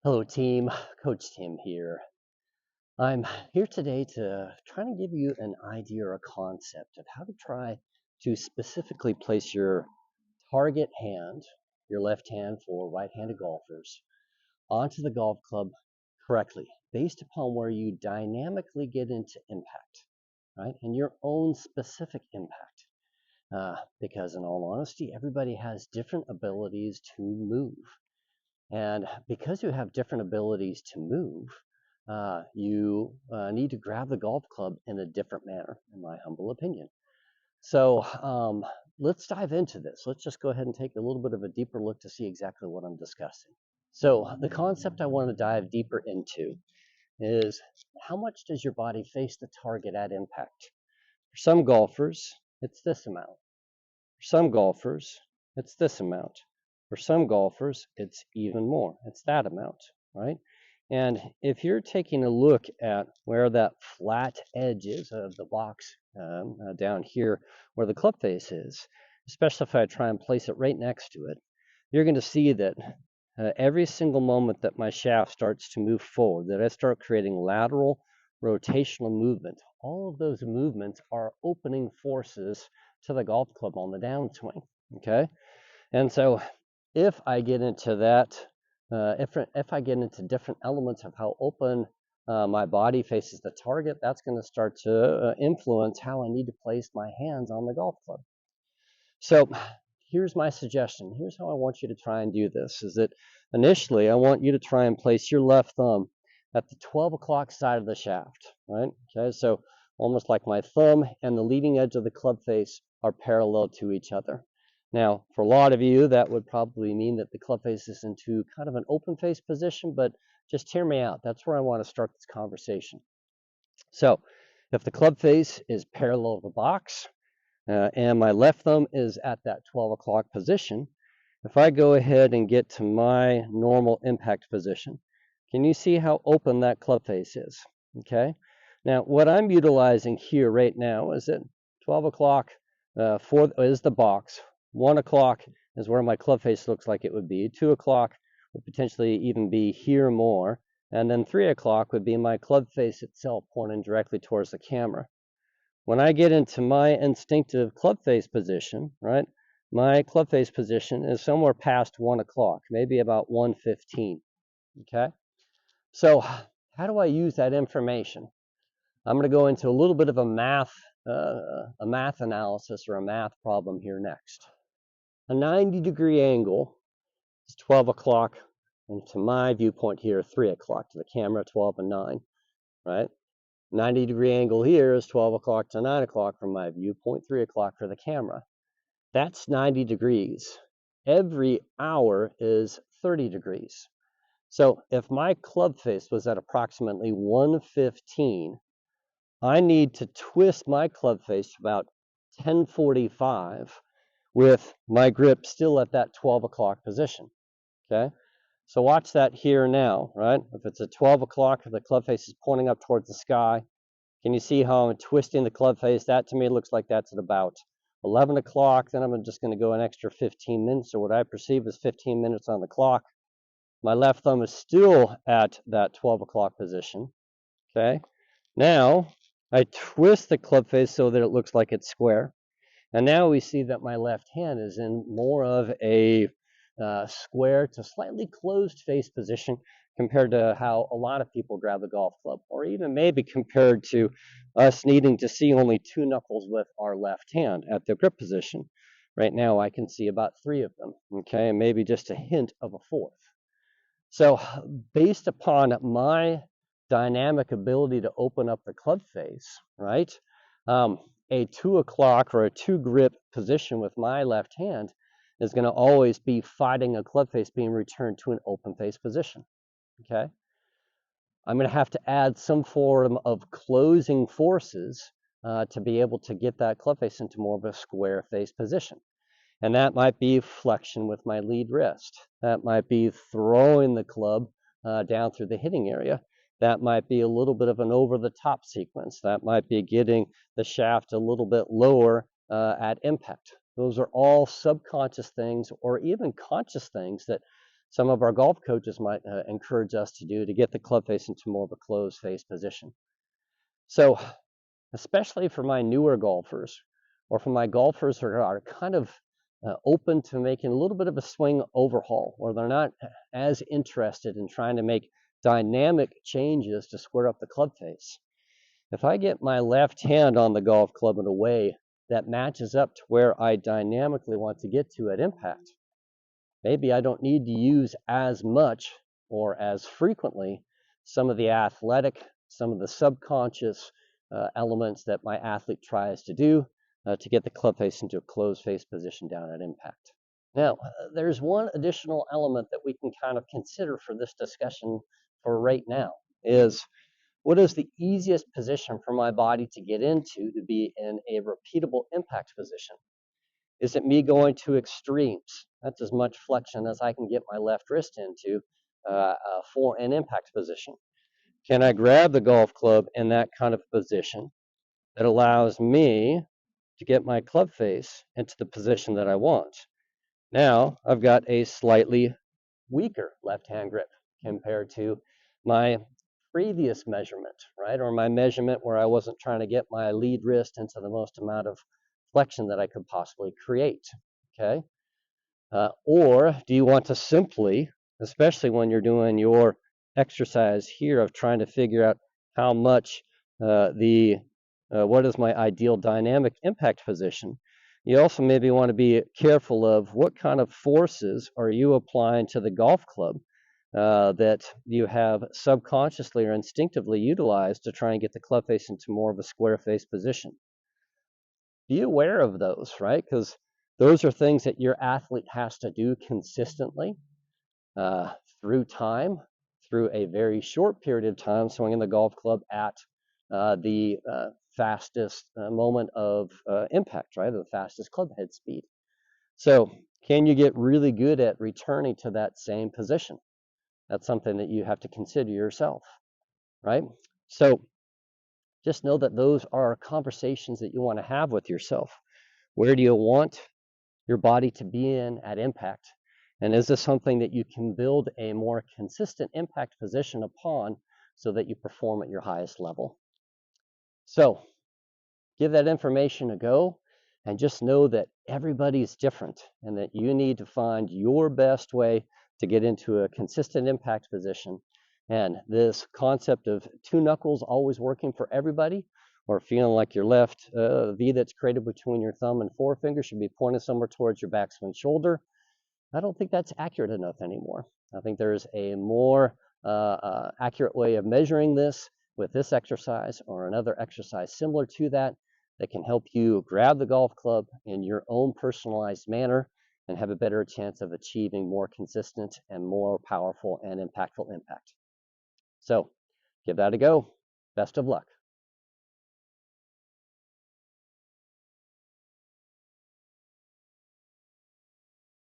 Hello, team. Coach Tim here. I'm here today to try to give you an idea or a concept of how to try to specifically place your target hand, your left hand for right-handed golfers, onto the golf club correctly, based upon where you dynamically get into impact, right? And your own specific impact. Because in all honesty, everybody has different abilities to move. And because you have different abilities to move, you need to grab the golf club in a different manner, in my humble opinion. So let's dive into this. Let's just go ahead and take a little bit of a deeper look to see exactly what I'm discussing. So the concept I want to dive deeper into is how much does your body face the target at impact? For some golfers, it's this amount. For some golfers, it's this amount. For some golfers, it's even more. It's that amount, right? And if you're taking a look at where that flat edge is of the box down here, where the club face is, especially if I try and place it right next to it, you're going to see that every single moment that my shaft starts to move forward, that I start creating lateral rotational movement, all of those movements are opening forces to the golf club on the downswing, okay? And so if I get into that, if I get into different elements of how open my body faces the target, that's going to start to influence how I need to place my hands on the golf club. So here's my suggestion. Here's how I want you to try and do this, is that initially I want you to try and place your left thumb at the 12 o'clock side of the shaft, right? Okay, so almost like my thumb and the leading edge of the club face are parallel to each other. Now, for a lot of you, that would probably mean that the club face is into kind of an open face position, but just hear me out. That's where I want to start this conversation. So if the club face is parallel to the box, and my left thumb is at that 12 o'clock position, if I go ahead and get to my normal impact position, can you see how open that club face is? Okay. Now, what I'm utilizing here right now is that 12 o'clock is the box. 1 o'clock is where my club face looks like it would be. 2 o'clock would potentially even be here more. And then 3 o'clock would be my club face itself pointing directly towards the camera. When I get into my instinctive club face position, right, my club face position is somewhere past 1 o'clock, maybe about 1:15, okay? So how do I use that information? I'm going to go into a little bit of a math analysis or a math problem here next. A 90-degree angle is 12 o'clock, and to my viewpoint here, 3 o'clock, to the camera, 12 and 9, right? 90-degree angle here is 12 o'clock to 9 o'clock from my viewpoint, 3 o'clock for the camera. That's 90 degrees. Every hour is 30 degrees. So if my club face was at approximately 1:15, I need to twist my club face to about 10:45 with my grip still at that 12 o'clock position, okay? So watch that here now, right? If it's at 12 o'clock, the club face is pointing up towards the sky. Can you see how I'm twisting the club face? That to me looks like that's at about 11 o'clock. Then I'm just going to go an extra 15 minutes, or what I perceive as 15 minutes on the clock. My left thumb is still at that 12 o'clock position. Okay. Now I twist the club face so that it looks like it's square. And now we see that my left hand is in more of a square to slightly closed face position compared to how a lot of people grab the golf club, or even maybe compared to us needing to see only 2 knuckles with our left hand at the grip position. Right now I can see about 3 of them, okay, and maybe just a hint of a 4th. So based upon my dynamic ability to open up the club face, right, a 2 o'clock or a 2 grip position with my left hand is going to always be fighting a club face being returned to an open face position, okay? I'm going to have to add some form of closing forces to be able to get that club face into more of a square face position. And that might be flexion with my lead wrist. That might be throwing the club down through the hitting area. That might be a little bit of an over-the-top sequence. That might be getting the shaft a little bit lower at impact. Those are all subconscious things or even conscious things that some of our golf coaches might encourage us to do to get the club face into more of a closed face position. So, especially for my newer golfers, or for my golfers who are kind of open to making a little bit of a swing overhaul, or they're not as interested in trying to make dynamic changes to square up the club face. If I get my left hand on the golf club in a way that matches up to where I dynamically want to get to at impact, maybe I don't need to use as much or as frequently some of the athletic, some of the subconscious elements that my athlete tries to do to get the club face into a closed face position down at impact. Now, there's one additional element that we can kind of consider for this discussion for right now is, what is the easiest position for my body to get into to be in a repeatable impact position? Is it me going to extremes? That's as much flexion as I can get my left wrist into for an impact position. Can I grab the golf club in that kind of position that allows me to get my club face into the position that I want? Now I've got a slightly weaker left-hand grip compared to my previous measurement, right? Or my measurement where I wasn't trying to get my lead wrist into the most amount of flexion that I could possibly create, okay? Or do you want to simply, especially when you're doing your exercise here of trying to figure out how much what is my ideal dynamic impact position, you also maybe want to be careful of what kind of forces are you applying to the golf club that you have subconsciously or instinctively utilized to try and get the club face into more of a square face position. Be aware of those, right? Because those are things that your athlete has to do consistently through time, through a very short period of time, swinging the golf club at the fastest moment of impact, right? Or the fastest club head speed. So can you get really good at returning to that same position? That's something that you have to consider yourself, right? So just know that those are conversations that you want to have with yourself. Where do you want your body to be in at impact? And is this something that you can build a more consistent impact position upon so that you perform at your highest level? So give that information a go, and just know that everybody's different and that you need to find your best way to get into a consistent impact position. And this concept of two knuckles always working for everybody, or feeling like your left V that's created between your thumb and forefinger should be pointed somewhere towards your backswing shoulder, I don't think that's accurate enough anymore. I think there's a more accurate way of measuring this with this exercise or another exercise similar to that that can help you grab the golf club in your own personalized manner and have a better chance of achieving more consistent and more powerful and impactful impact. So give that a go. Best of luck.